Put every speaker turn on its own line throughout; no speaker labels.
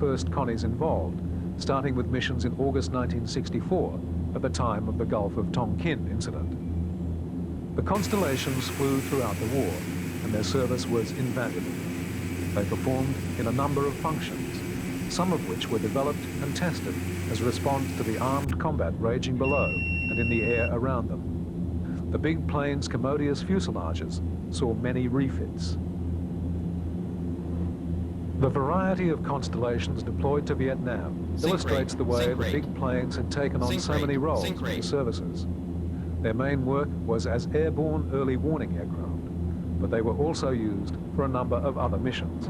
first Connies involved, starting with missions in August 1964 at the time of the Gulf of Tonkin incident. The Constellations flew throughout the war, and their service was invaluable. They performed in a number of functions, some of which were developed and tested as a response to the armed combat raging below and in the air around them. The big plane's commodious fuselages saw many refits. The variety of Constellations deployed to Vietnam illustrates the way the big planes had taken on so many roles in the services. Their main work was as airborne early warning aircraft, but they were also used for a number of other missions.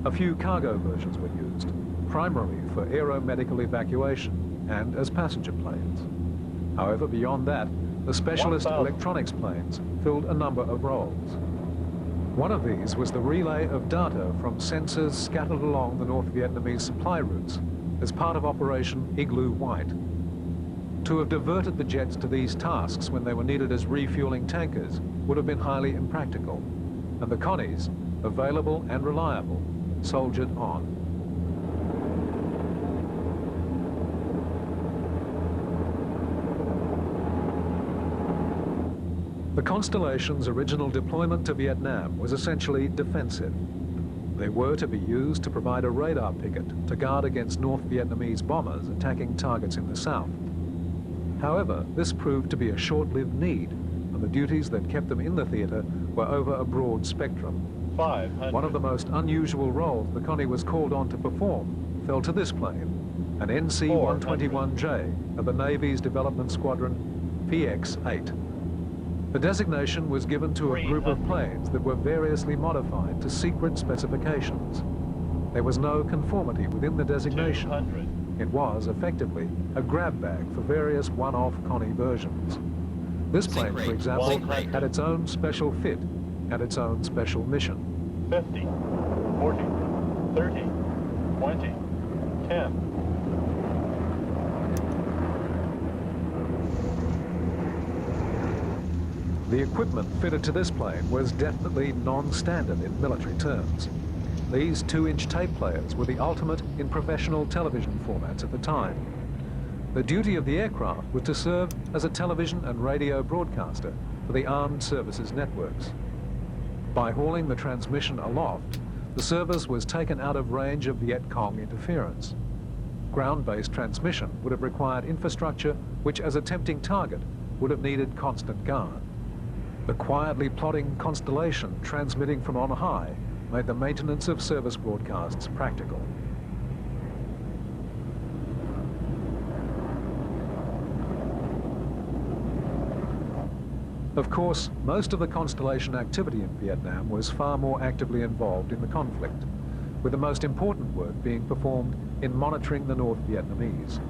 A few cargo versions were used, primarily for aeromedical evacuation and as passenger planes. However, beyond that, the specialist electronics planes filled a number of roles. One of these was the relay of data from sensors scattered along the North Vietnamese supply routes as part of Operation Igloo White. To have diverted the jets to these tasks when they were needed as refueling tankers would have been highly impractical, and the Connies, available and reliable, soldiered on. The Constellation's original deployment to Vietnam was essentially defensive. They were to be used to provide a radar picket to guard against North Vietnamese bombers attacking targets in the south. However, this proved to be a short-lived need, and the duties that kept them in the theater were over a broad spectrum.
500.
One of the most unusual roles the Connie was called on to perform fell to this plane, an NC-121J of the Navy's Development Squadron PX-8. The designation was given to a group of planes that were variously modified to secret specifications. There was no conformity within the designation.
200.
It was, effectively, a grab bag for various one-off Connie versions. This plane, for example, had its own special fit and its own special mission.
50, 40, 30, 20, 10.
The equipment fitted to this plane was definitely non-standard in military terms. These 2-inch tape players were the ultimate in professional television formats at the time. The duty of the aircraft was to serve as a television and radio broadcaster for the armed services networks. By hauling the transmission aloft, the service was taken out of range of Viet Cong interference. Ground-based transmission would have required infrastructure which, as a tempting target, would have needed constant guard. The quietly plodding Constellation transmitting from on high made the maintenance of service broadcasts practical. Of course, most of the Constellation activity in Vietnam was far more actively involved in the conflict, with the most important work being performed in monitoring the North Vietnamese.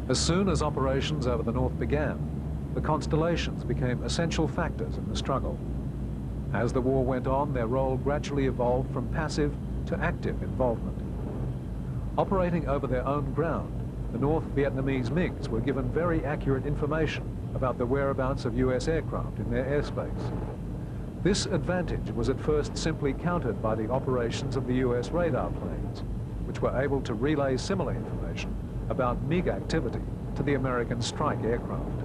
As soon as operations over the north began, the Constellations became essential factors in the struggle. As the war went on, their role gradually evolved from passive to active involvement. Operating over their own ground, the North Vietnamese MiGs were given very accurate information about the whereabouts of US aircraft in their airspace. This advantage was at first simply countered by the operations of the US radar planes, which were able to relay similar information about MiG activity to the American strike aircraft.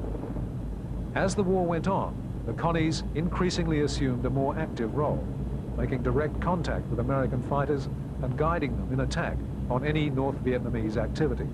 As the war went on, the Connies increasingly assumed a more active role, making direct contact with American fighters and guiding them in attack on any North Vietnamese activity.